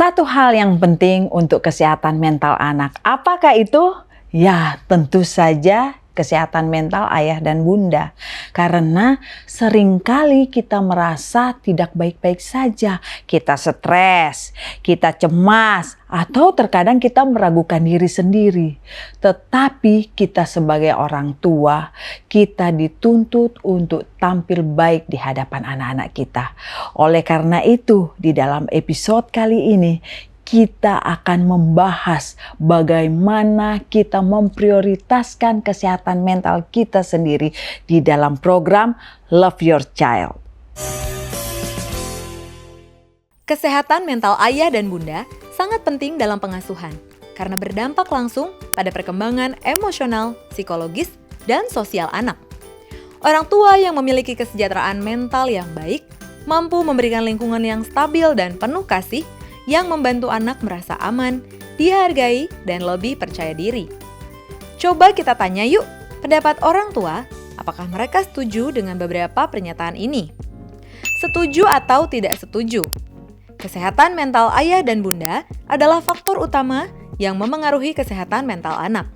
Satu hal yang penting untuk kesehatan mental anak. Apakah itu? Ya, tentu saja kesehatan mental ayah dan bunda. Karena seringkali kita merasa tidak baik-baik saja. Kita stres, kita cemas, atau terkadang kita meragukan diri sendiri. Tetapi kita sebagai orang tua, kita dituntut untuk tampil baik di hadapan anak-anak kita. Oleh karena itu, di dalam episode kali ini, kita akan membahas bagaimana kita memprioritaskan kesehatan mental kita sendiri di dalam program Love Your Child. Kesehatan mental ayah dan bunda sangat penting dalam pengasuhan karena berdampak langsung pada perkembangan emosional, psikologis, dan sosial anak. Orang tua yang memiliki kesejahteraan mental yang baik mampu memberikan lingkungan yang stabil dan penuh kasih yang membantu anak merasa aman, dihargai, dan lebih percaya diri. Coba kita tanya yuk, pendapat orang tua, apakah mereka setuju dengan beberapa pernyataan ini? Setuju atau tidak setuju? Kesehatan mental ayah dan bunda adalah faktor utama yang memengaruhi kesehatan mental anak.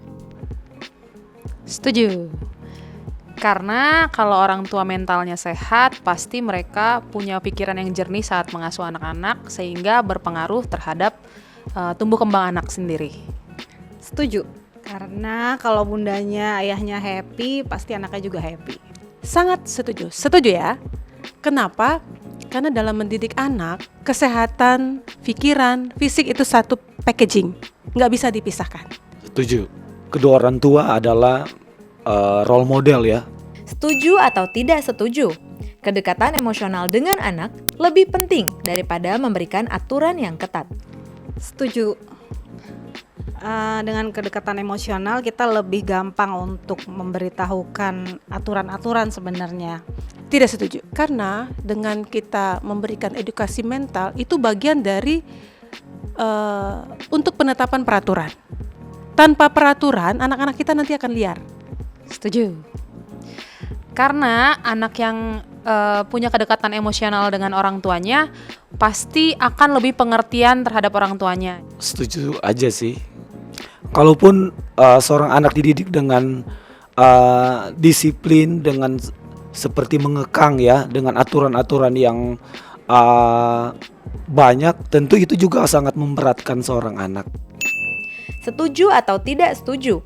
Setuju. Karena kalau orang tua mentalnya sehat, pasti mereka punya pikiran yang jernih saat mengasuh anak-anak sehingga berpengaruh terhadap tumbuh kembang anak sendiri. Setuju. Karena kalau bundanya, ayahnya happy, pasti anaknya juga happy. Sangat setuju. Setuju ya. Kenapa? Karena dalam mendidik anak, kesehatan, pikiran, fisik itu satu packaging. Nggak bisa dipisahkan. Setuju. Kedua orang tua adalah role model ya. Setuju atau tidak setuju? Kedekatan emosional dengan anak lebih penting daripada memberikan aturan yang ketat. Setuju. Dengan kedekatan emosional kita lebih gampang untuk memberitahukan aturan-aturan sebenarnya. Tidak setuju. Karena dengan kita memberikan edukasi mental, itu bagian dari untuk penetapan peraturan. Tanpa peraturan, anak-anak kita nanti akan liar. Setuju. Karena anak yang punya kedekatan emosional dengan orang tuanya pasti akan lebih pengertian terhadap orang tuanya. Setuju aja sih. Kalaupun seorang anak dididik dengan disiplin, dengan seperti mengekang ya, dengan aturan-aturan yang banyak, tentu itu juga sangat memberatkan seorang anak. Setuju atau tidak setuju?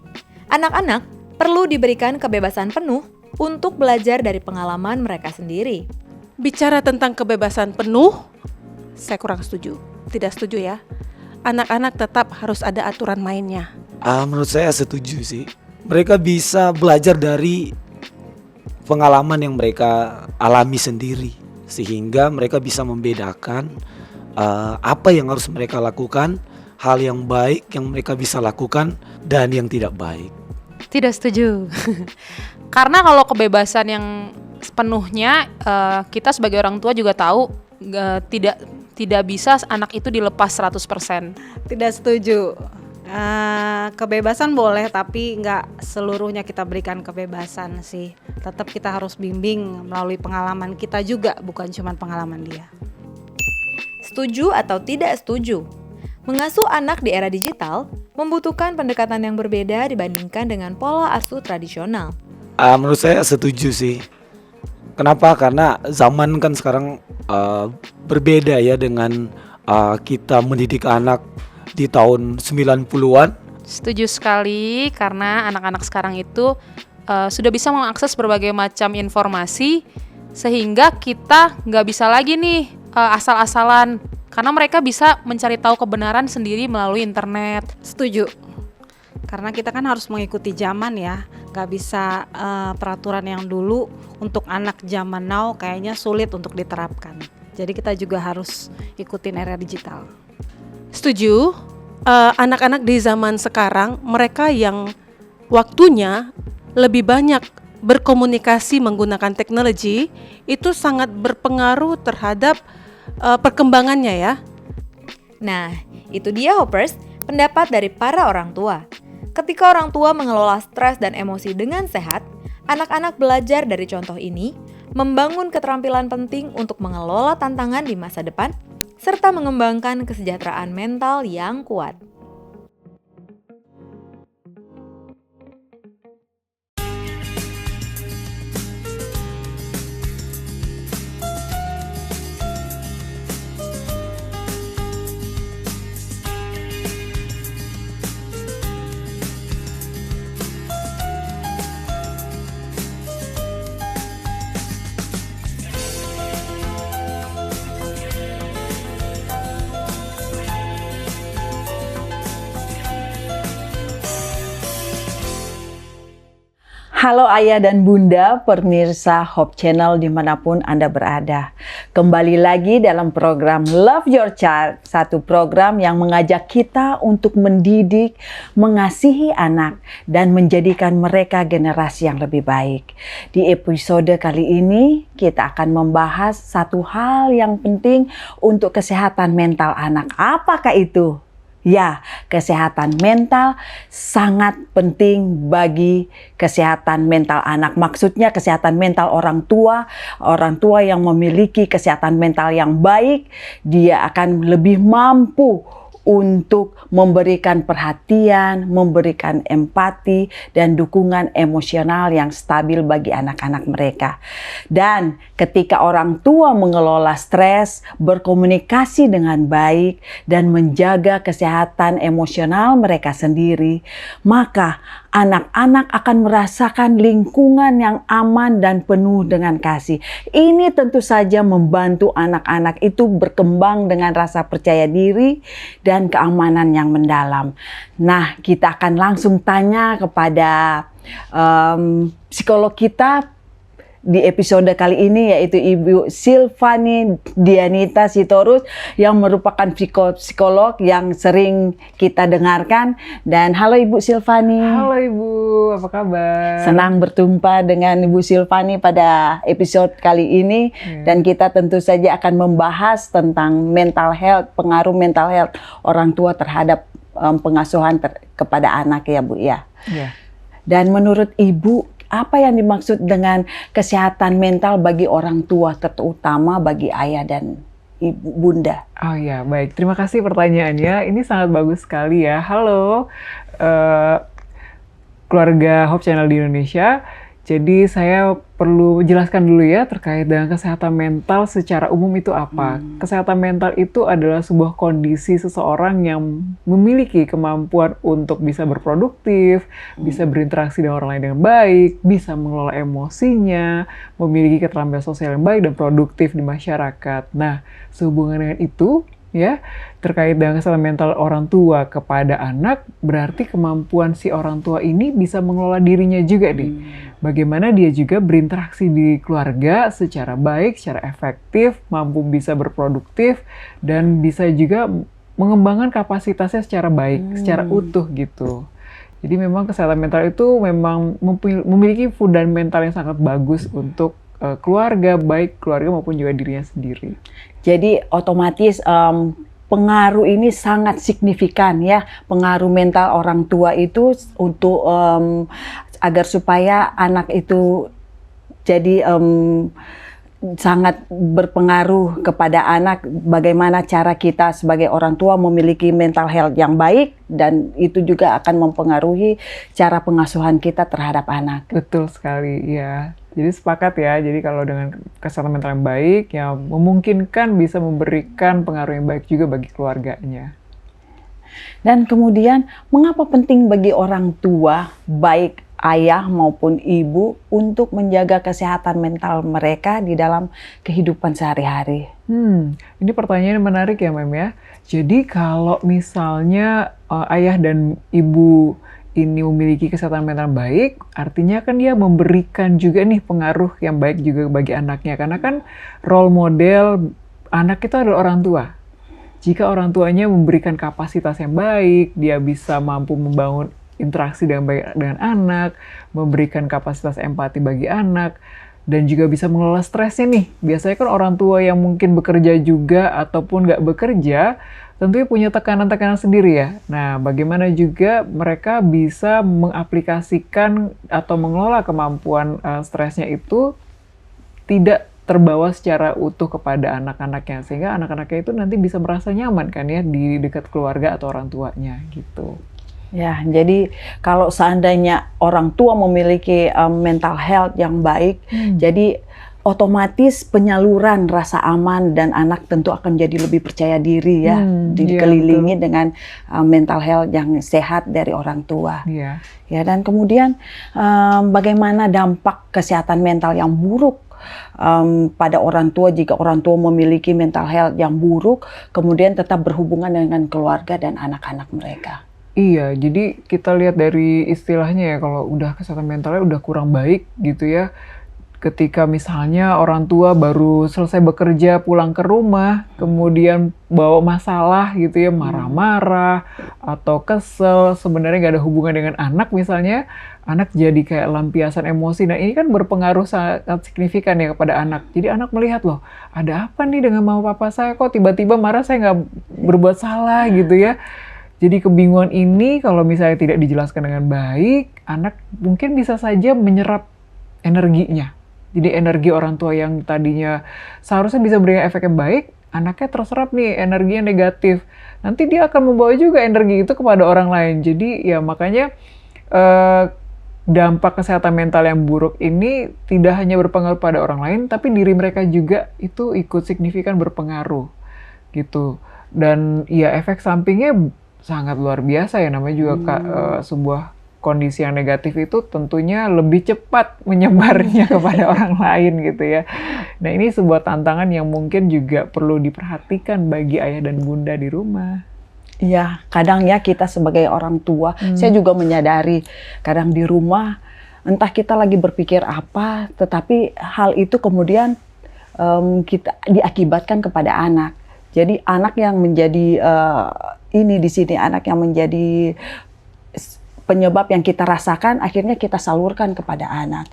Anak-anak perlu diberikan kebebasan penuh untuk belajar dari pengalaman mereka sendiri. Bicara tentang kebebasan penuh, saya kurang setuju. Tidak setuju ya. Anak-anak tetap harus ada aturan mainnya. Menurut saya setuju sih. Mereka bisa belajar dari pengalaman yang mereka alami sendiri, sehingga mereka bisa membedakan apa yang harus mereka lakukan, hal yang baik yang mereka bisa lakukan, dan yang tidak baik. Tidak setuju. Karena kalau kebebasan yang sepenuhnya kita sebagai orang tua juga tahu tidak bisa anak itu dilepas 100%. Tidak setuju. Kebebasan boleh, tapi nggak seluruhnya kita berikan kebebasan sih. Tetap kita harus bimbing melalui pengalaman kita juga, bukan cuma pengalaman dia. Setuju atau tidak setuju? Mengasuh anak di era digital membutuhkan pendekatan yang berbeda dibandingkan dengan pola asuh tradisional. Menurut saya setuju sih. Kenapa? Karena zaman kan sekarang berbeda ya dengan kita mendidik anak di tahun 90-an. Setuju sekali, karena anak-anak sekarang itu sudah bisa mengakses berbagai macam informasi, sehingga kita nggak bisa lagi nih asal-asalan. Karena mereka bisa mencari tahu kebenaran sendiri melalui internet. Setuju. Karena kita kan harus mengikuti zaman ya. Gak bisa peraturan yang dulu untuk anak zaman now kayaknya sulit untuk diterapkan. Jadi kita juga harus ikutin era digital. Setuju. Anak-anak di zaman sekarang, mereka yang waktunya lebih banyak berkomunikasi menggunakan teknologi, itu sangat berpengaruh terhadap perkembangannya ya. Nah, itu dia Hoppers, pendapat dari para orang tua. Ketika orang tua mengelola stres dan emosi dengan sehat, anak-anak belajar dari contoh ini, membangun keterampilan penting untuk mengelola tantangan di masa depan, serta mengembangkan kesejahteraan mental yang kuat. Halo ayah dan bunda, pemirsa Hope Channel dimanapun Anda berada. Kembali lagi dalam program Love Your Child, satu program yang mengajak kita untuk mendidik, mengasihi anak, dan menjadikan mereka generasi yang lebih baik. Di episode kali ini, kita akan membahas satu hal yang penting untuk kesehatan mental anak. Apakah itu? Ya, kesehatan mental sangat penting bagi kesehatan mental anak. Maksudnya kesehatan mental orang tua yang memiliki kesehatan mental yang baik, dia akan lebih mampu untuk memberikan perhatian, memberikan empati, dan dukungan emosional yang stabil bagi anak-anak mereka. Dan ketika orang tua mengelola stres, berkomunikasi dengan baik, dan menjaga kesehatan emosional mereka sendiri, maka anak-anak akan merasakan lingkungan yang aman dan penuh dengan kasih. Ini tentu saja membantu anak-anak itu berkembang dengan rasa percaya diri dan keamanan yang mendalam. Nah, kita akan langsung tanya kepada psikolog kita di episode kali ini, yaitu Ibu Silvani Dianita Sitorus yang merupakan psikolog yang sering kita dengarkan. Dan halo Ibu Silvani. Halo Ibu, apa kabar? Senang berjumpa dengan Ibu Silvani pada episode kali ini. Dan kita tentu saja akan membahas tentang mental health, pengaruh mental health orang tua terhadap pengasuhan kepada anak ya Bu ya. Iya. Dan menurut Ibu, apa yang dimaksud dengan kesehatan mental bagi orang tua, terutama bagi ayah dan ibu bunda? Oh ya, baik. Terima kasih pertanyaannya. Ini sangat bagus sekali ya. Halo, keluarga Hope Channel di Indonesia. Jadi saya perlu jelaskan dulu ya terkait dengan kesehatan mental secara umum itu apa. Kesehatan mental itu adalah sebuah kondisi seseorang yang memiliki kemampuan untuk bisa berproduktif, bisa berinteraksi dengan orang lain dengan baik, bisa mengelola emosinya, memiliki keterampilan sosial yang baik dan produktif di masyarakat. Nah, sehubungan dengan itu, ya, terkait dengan kesehatan mental orang tua kepada anak, berarti kemampuan si orang tua ini bisa mengelola dirinya juga nih. Bagaimana dia juga berinteraksi di keluarga secara baik, secara efektif, mampu bisa berproduktif, dan bisa juga mengembangkan kapasitasnya secara baik, secara utuh gitu. Jadi memang kesehatan mental itu memang memiliki fundamental yang sangat bagus untuk keluarga, baik keluarga maupun juga dirinya sendiri. Jadi otomatis pengaruh ini sangat signifikan ya, pengaruh mental orang tua itu untuk agar supaya anak itu jadi sangat berpengaruh kepada anak, bagaimana cara kita sebagai orang tua memiliki mental health yang baik, dan itu juga akan mempengaruhi cara pengasuhan kita terhadap anak. Betul sekali, ya. Jadi sepakat ya, jadi kalau dengan kesehatan mental yang baik, ya memungkinkan bisa memberikan pengaruh yang baik juga bagi keluarganya. Dan kemudian, mengapa penting bagi orang tua, baik ayah maupun ibu, untuk menjaga kesehatan mental mereka di dalam kehidupan sehari-hari? Ini pertanyaan yang menarik ya, Mem ya. Jadi kalau misalnya ayah dan ibu ini memiliki kesehatan mental baik, artinya kan dia memberikan juga nih pengaruh yang baik juga bagi anaknya. Karena kan role model anak itu adalah orang tua. Jika orang tuanya memberikan kapasitas yang baik, dia bisa mampu membangun interaksi dengan baik dengan anak, memberikan kapasitas empati bagi anak, dan juga bisa mengelola stresnya nih. Biasanya kan orang tua yang mungkin bekerja juga ataupun nggak bekerja, tentunya punya tekanan-tekanan sendiri ya. Nah, bagaimana juga mereka bisa mengaplikasikan atau mengelola kemampuan stresnya itu tidak terbawa secara utuh kepada anak-anaknya, sehingga anak-anaknya itu nanti bisa merasa nyaman kan ya di dekat keluarga atau orang tuanya gitu. Ya, jadi kalau seandainya orang tua memiliki mental health yang baik, jadi otomatis penyaluran rasa aman dan anak tentu akan jadi lebih percaya diri ya, dikelilingi dengan mental health yang sehat dari orang tua. Iya. Ya, dan kemudian bagaimana dampak kesehatan mental yang buruk pada orang tua jika orang tua memiliki mental health yang buruk, kemudian tetap berhubungan dengan keluarga dan anak-anak mereka. Iya, jadi kita lihat dari istilahnya ya, kalau udah kesehatan mentalnya udah kurang baik gitu ya, ketika misalnya orang tua baru selesai bekerja pulang ke rumah, kemudian bawa masalah gitu ya, marah-marah atau kesel, sebenarnya nggak ada hubungan dengan anak misalnya, anak jadi kayak lampiasan emosi. Nah ini kan berpengaruh sangat signifikan ya kepada anak. Jadi anak melihat loh, ada apa nih dengan mama papa saya, kok tiba-tiba marah, saya nggak berbuat salah gitu ya. Jadi kebingungan ini kalau misalnya tidak dijelaskan dengan baik, anak mungkin bisa saja menyerap energinya. Jadi energi orang tua yang tadinya seharusnya bisa berikan efek yang baik, anaknya terserap nih energi yang negatif. Nanti dia akan membawa juga energi itu kepada orang lain. Jadi ya makanya dampak kesehatan mental yang buruk ini tidak hanya berpengaruh pada orang lain, tapi diri mereka juga itu ikut signifikan berpengaruh gitu. Dan ya efek sampingnya sangat luar biasa ya, namanya juga sebuah kondisi yang negatif itu tentunya lebih cepat menyebarnya kepada orang lain gitu ya. Nah ini sebuah tantangan yang mungkin juga perlu diperhatikan bagi ayah dan bunda di rumah. Iya, kadang ya kita sebagai orang tua, saya juga menyadari kadang di rumah entah kita lagi berpikir apa, tetapi hal itu kemudian kita diakibatkan kepada anak. Jadi anak yang menjadi anak yang menjadi penyebab yang kita rasakan, akhirnya kita salurkan kepada anak.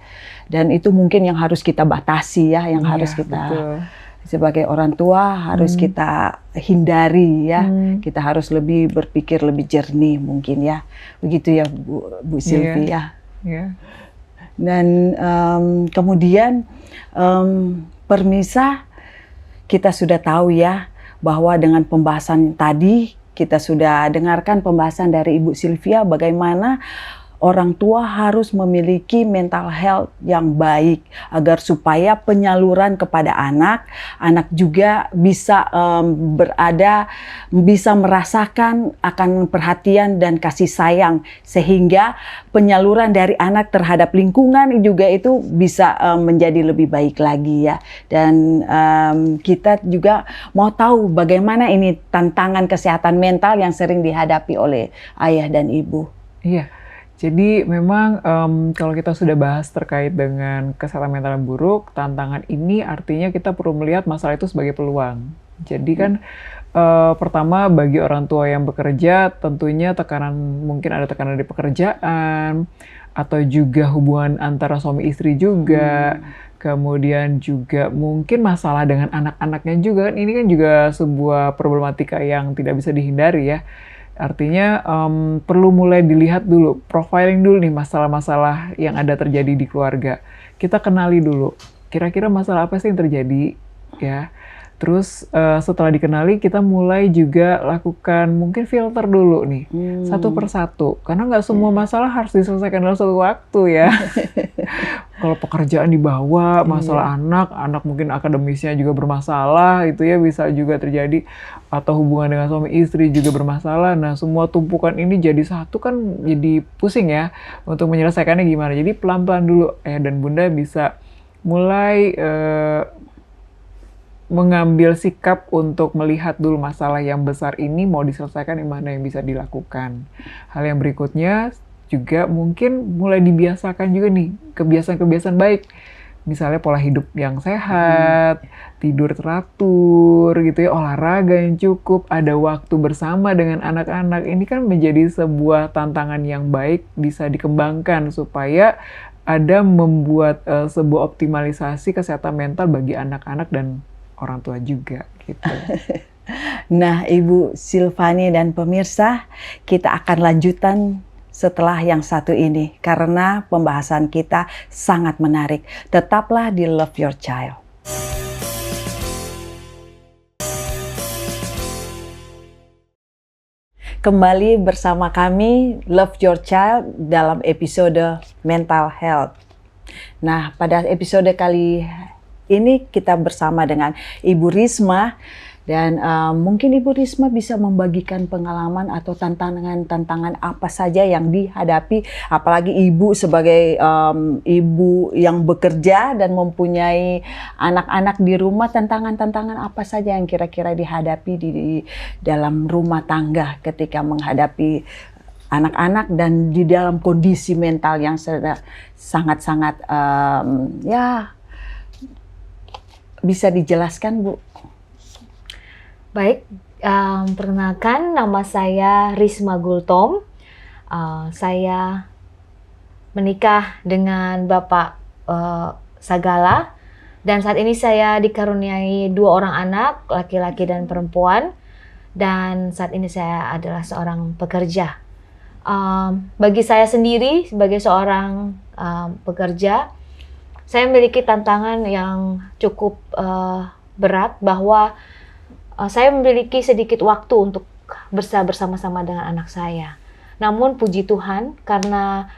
Dan itu mungkin yang harus kita batasi ya, yang harus kita sebagai orang tua harus kita hindari ya. Kita harus lebih berpikir lebih jernih mungkin ya. Begitu ya Bu Silvi ya. Dan kemudian Permisa, kita sudah tahu ya bahwa dengan pembahasan tadi, kita sudah dengarkan pembahasan dari Ibu Sylvia bagaimana orang tua harus memiliki mental health yang baik agar supaya penyaluran kepada anak juga bisa bisa merasakan akan perhatian dan kasih sayang, sehingga penyaluran dari anak terhadap lingkungan juga itu bisa menjadi lebih baik lagi ya. Dan kita juga mau tahu bagaimana ini tantangan kesehatan mental yang sering dihadapi oleh ayah dan ibu. Iya. Jadi memang kalau kita sudah bahas terkait dengan kesehatan mental yang buruk, tantangan ini artinya kita perlu melihat masalah itu sebagai peluang. Jadi kan pertama bagi orang tua yang bekerja tentunya mungkin ada tekanan di pekerjaan, atau juga hubungan antara suami istri juga, kemudian juga mungkin masalah dengan anak-anaknya juga. Ini kan juga sebuah problematika yang tidak bisa dihindari ya. Artinya perlu mulai dilihat dulu, profiling dulu nih masalah-masalah yang ada terjadi di keluarga. Kita kenali dulu, kira-kira masalah apa sih yang terjadi ya. Terus setelah dikenali kita mulai juga lakukan mungkin filter dulu nih, satu persatu. Karena nggak semua masalah harus diselesaikan dalam satu waktu ya. Kalau pekerjaan dibawa, masalah anak mungkin akademisnya juga bermasalah, itu ya bisa juga terjadi. Atau hubungan dengan suami istri juga bermasalah. Nah semua tumpukan ini jadi satu kan jadi pusing ya untuk menyelesaikannya gimana. Jadi pelan-pelan dulu ayah dan bunda bisa mulai mengambil sikap untuk melihat dulu masalah yang besar ini mau diselesaikan yang mana yang bisa dilakukan. Hal yang berikutnya juga mungkin mulai dibiasakan juga nih kebiasaan-kebiasaan baik. Misalnya pola hidup yang sehat, tidur teratur gitu ya, olahraga yang cukup, ada waktu bersama dengan anak-anak. Ini kan menjadi sebuah tantangan yang baik bisa dikembangkan supaya ada membuat sebuah optimalisasi kesehatan mental bagi anak-anak dan orang tua juga gitu. Nah, Ibu Silvani dan pemirsa, kita akan lanjutan setelah yang satu ini karena pembahasan kita sangat menarik. Tetaplah di Love Your Child. Kembali bersama kami Love Your Child dalam episode Mental Health. Nah, pada episode kali ini kita bersama dengan Ibu Risma dan mungkin Ibu Risma bisa membagikan pengalaman atau tantangan-tantangan apa saja yang dihadapi, apalagi Ibu sebagai ibu yang bekerja dan mempunyai anak-anak di rumah, tantangan-tantangan apa saja yang kira-kira dihadapi di dalam rumah tangga ketika menghadapi anak-anak dan di dalam kondisi mental yang sangat-sangat ya bisa dijelaskan, Bu? Baik, perkenalkan nama saya Risma Gultom. Saya menikah dengan Bapak Sagala dan saat ini saya dikaruniai 2 orang anak, laki-laki dan perempuan. Dan saat ini saya adalah seorang pekerja. Bagi saya sendiri sebagai seorang pekerja, saya memiliki tantangan yang cukup berat bahwa saya memiliki sedikit waktu untuk bersama-sama dengan anak saya. Namun puji Tuhan karena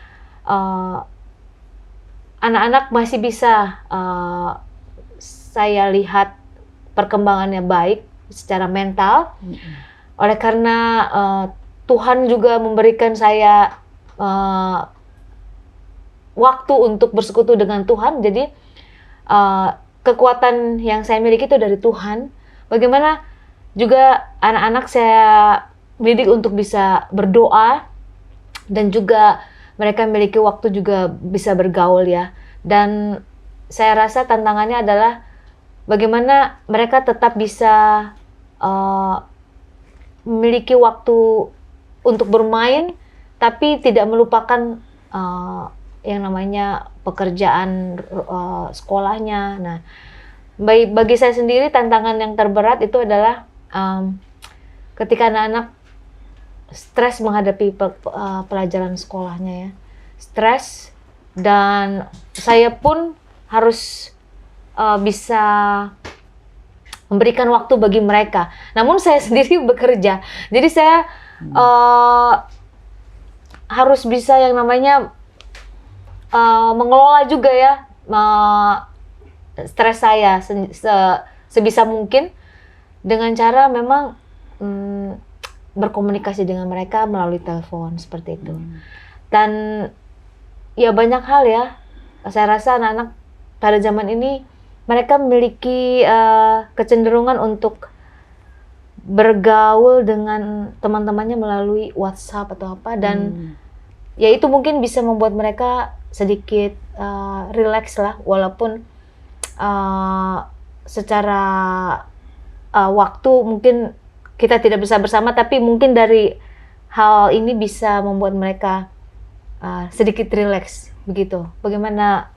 anak-anak masih bisa saya lihat perkembangannya baik secara mental. Oleh karena Tuhan juga memberikan saya waktu untuk bersekutu dengan Tuhan. Jadi kekuatan yang saya miliki itu dari Tuhan. Bagaimana juga anak-anak saya didik untuk bisa berdoa dan juga mereka memiliki waktu juga bisa bergaul ya. Dan saya rasa tantangannya adalah bagaimana mereka tetap bisa memiliki waktu untuk bermain tapi tidak melupakan yang namanya pekerjaan sekolahnya. Nah, bagi saya sendiri tantangan yang terberat itu adalah ketika anak-anak stres menghadapi pelajaran sekolahnya ya, stres, dan saya pun harus bisa memberikan waktu bagi mereka. Namun saya sendiri bekerja, jadi saya harus bisa yang namanya mengelola juga ya stres saya sebisa mungkin dengan cara memang berkomunikasi dengan mereka melalui telepon seperti itu. Dan ya banyak hal ya, saya rasa anak-anak pada zaman ini mereka memiliki kecenderungan untuk bergaul dengan teman-temannya melalui WhatsApp atau apa, dan ya itu mungkin bisa membuat mereka sedikit relax lah, walaupun secara waktu mungkin kita tidak bisa bersama, tapi mungkin dari hal ini bisa membuat mereka sedikit relax begitu. Bagaimana?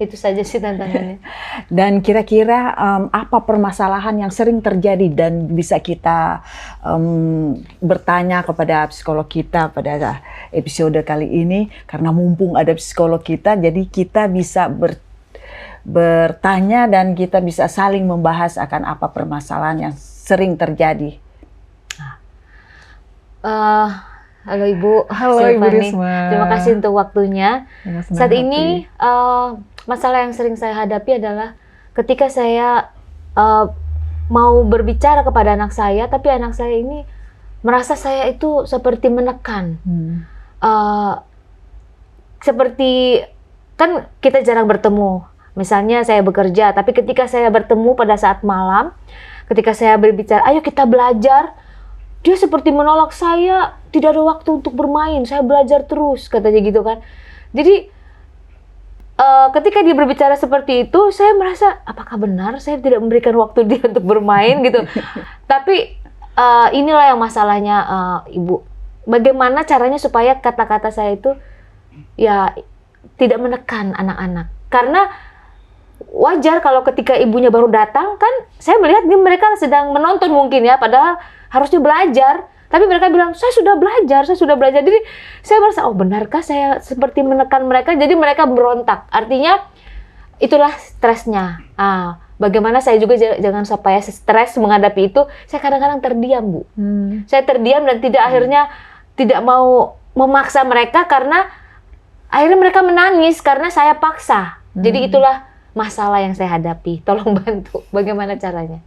Itu saja sih tantangannya. Dan kira-kira apa permasalahan yang sering terjadi dan bisa kita bertanya kepada psikolog kita pada episode kali ini, karena mumpung ada psikolog kita, jadi kita bisa bertanya dan kita bisa saling membahas akan apa permasalahan yang sering terjadi. Halo Ibu. Halo Ibu Silvani. Risma. Terima kasih untuk waktunya. Senang Saat hati. ini masalah yang sering saya hadapi adalah ketika saya mau berbicara kepada anak saya, tapi anak saya ini merasa saya itu seperti menekan. Seperti kan kita jarang bertemu. Misalnya saya bekerja, tapi ketika saya bertemu pada saat malam, ketika saya berbicara, ayo kita belajar, dia seperti menolak saya, tidak ada waktu untuk bermain, saya belajar terus, katanya gitu kan. Jadi ketika dia berbicara seperti itu, saya merasa apakah benar saya tidak memberikan waktu dia untuk bermain gitu. Tapi inilah yang masalahnya, Ibu. Bagaimana caranya supaya kata-kata saya itu ya tidak menekan anak-anak. Karena wajar kalau ketika ibunya baru datang, kan saya melihat mereka sedang menonton mungkin ya, padahal harusnya belajar. Tapi mereka bilang, saya sudah belajar. Jadi saya merasa, oh benarkah saya seperti menekan mereka? Jadi mereka berontak. Artinya itulah stresnya. bagaimana saya juga jangan supaya stres menghadapi itu, saya kadang-kadang terdiam, Bu. Saya terdiam dan akhirnya tidak mau memaksa mereka karena akhirnya mereka menangis karena saya paksa. Jadi itulah masalah yang saya hadapi. Tolong bantu, bagaimana caranya?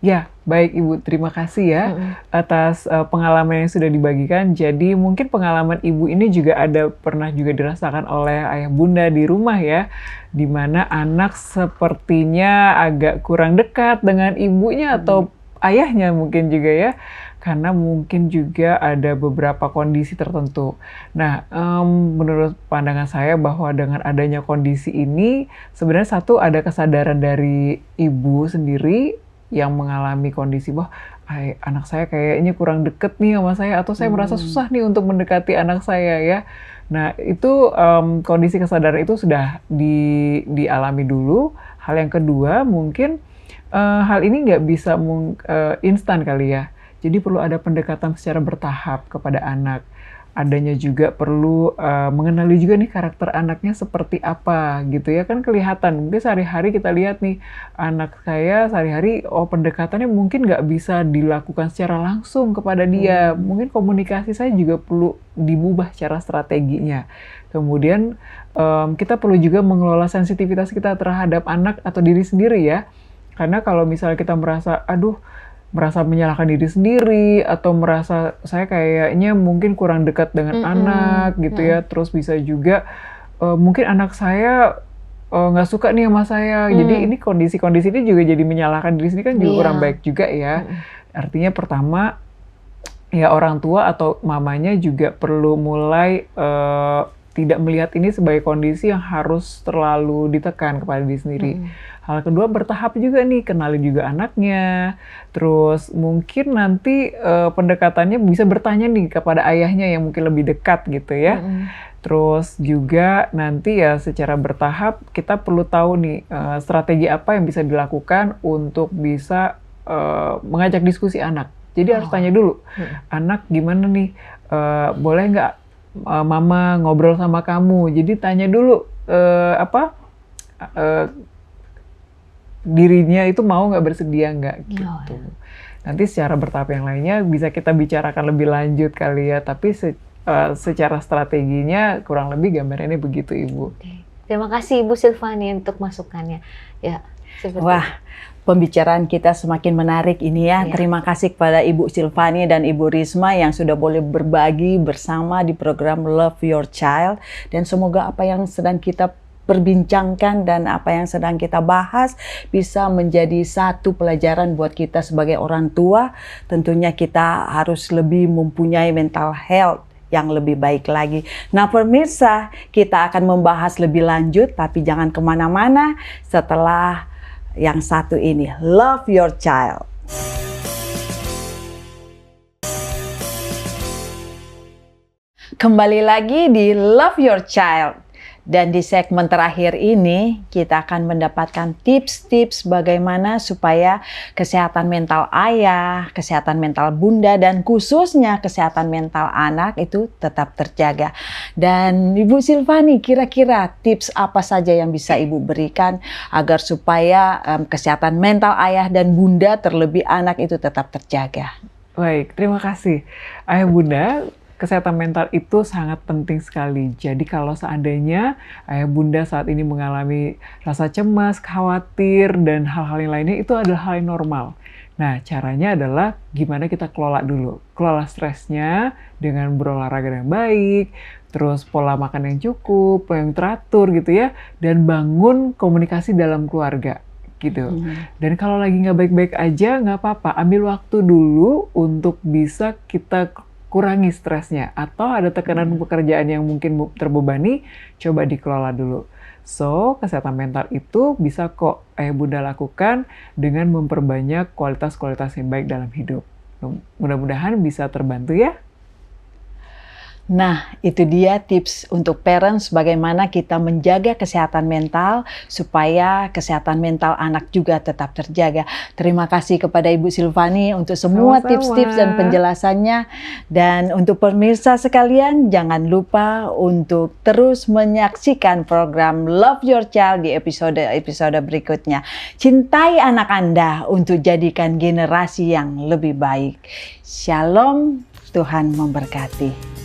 Ya, baik Ibu. Terima kasih ya atas pengalaman yang sudah dibagikan. Jadi mungkin pengalaman Ibu ini juga pernah juga dirasakan oleh ayah bunda di rumah ya, di mana anak sepertinya agak kurang dekat dengan ibunya atau ayahnya mungkin juga ya, karena mungkin juga ada beberapa kondisi tertentu. Nah, menurut pandangan saya bahwa dengan adanya kondisi ini, sebenarnya satu ada kesadaran dari ibu sendiri yang mengalami kondisi, wah anak saya kayaknya kurang deket nih sama saya, atau saya merasa susah nih untuk mendekati anak saya ya. Nah itu kondisi kesadaran itu sudah dialami dulu. Hal yang kedua mungkin hal ini nggak bisa instan kali ya. Jadi perlu ada pendekatan secara bertahap kepada anak. Adanya juga perlu mengenali juga nih karakter anaknya seperti apa gitu ya, kan kelihatan. Mungkin sehari-hari kita lihat nih anak saya sehari-hari, pendekatannya mungkin nggak bisa dilakukan secara langsung kepada dia. Mungkin komunikasi saya juga perlu diubah cara strateginya. Kemudian kita perlu juga mengelola sensitivitas kita terhadap anak atau diri sendiri ya. Karena kalau misalnya kita merasa menyalahkan diri sendiri atau merasa saya kayaknya mungkin kurang dekat dengan anak gitu ya, terus bisa juga mungkin anak saya nggak suka nih sama saya, jadi ini kondisi-kondisi ini juga jadi menyalahkan diri sendiri kan juga kurang baik juga ya. Artinya pertama ya orang tua atau mamanya juga perlu mulai tidak melihat ini sebagai kondisi yang harus terlalu ditekan kepada diri sendiri. Hal kedua bertahap juga nih, kenali juga anaknya. Terus mungkin nanti pendekatannya bisa bertanya nih kepada ayahnya yang mungkin lebih dekat gitu ya. Terus juga nanti ya secara bertahap kita perlu tahu nih strategi apa yang bisa dilakukan untuk bisa mengajak diskusi anak. Jadi harus tanya dulu, anak gimana nih, boleh nggak mama ngobrol sama kamu? Jadi tanya dulu dirinya itu mau nggak, bersedia nggak gitu. Nanti secara bertahap yang lainnya bisa kita bicarakan lebih lanjut kali ya, tapi secara strateginya kurang lebih gambarannya begitu Ibu. Terima kasih Ibu Silvani untuk masukannya. Ya, wah, pembicaraan kita semakin menarik ini ya. Terima kasih kepada Ibu Silvani dan Ibu Risma yang sudah boleh berbagi bersama di program Love Your Child. Dan semoga apa yang sedang kita perbincangkan dan apa yang sedang kita bahas bisa menjadi satu pelajaran buat kita sebagai orang tua. Tentunya kita harus lebih mempunyai mental health yang lebih baik lagi. Nah pemirsa, kita akan membahas lebih lanjut, tapi jangan kemana-mana setelah yang satu ini, Love Your Child. Kembali lagi di Love Your Child. Dan di segmen terakhir ini kita akan mendapatkan tips-tips bagaimana supaya kesehatan mental ayah, kesehatan mental bunda, dan khususnya kesehatan mental anak itu tetap terjaga. Dan Ibu Silvani, kira-kira tips apa saja yang bisa Ibu berikan agar supaya kesehatan mental ayah dan bunda terlebih anak itu tetap terjaga? Baik, terima kasih. Ayah bunda, kesehatan mental itu sangat penting sekali. Jadi kalau seandainya ayah bunda saat ini mengalami rasa cemas, khawatir, dan hal-hal yang lainnya, itu adalah hal yang normal. Nah, caranya adalah gimana kita kelola dulu. Kelola stresnya dengan berolahraga yang baik, terus pola makan yang cukup, yang teratur gitu ya, dan bangun komunikasi dalam keluarga gitu. Dan kalau lagi nggak baik-baik aja, nggak apa-apa. Ambil waktu dulu untuk bisa kita kurangi stresnya, atau ada tekanan pekerjaan yang mungkin terbebani, coba dikelola dulu. So, kesehatan mental itu bisa kok ayah bunda lakukan dengan memperbanyak kualitas-kualitas yang baik dalam hidup. Mudah-mudahan bisa terbantu ya. Nah, itu dia tips untuk parents bagaimana kita menjaga kesehatan mental supaya kesehatan mental anak juga tetap terjaga. Terima kasih kepada Ibu Silvani untuk semua Sama-sama. tips-tips dan penjelasannya. Dan untuk pemirsa sekalian, jangan lupa untuk terus menyaksikan program Love Your Child di episode berikutnya. Cintai anak Anda untuk jadikan generasi yang lebih baik. Shalom, Tuhan memberkati.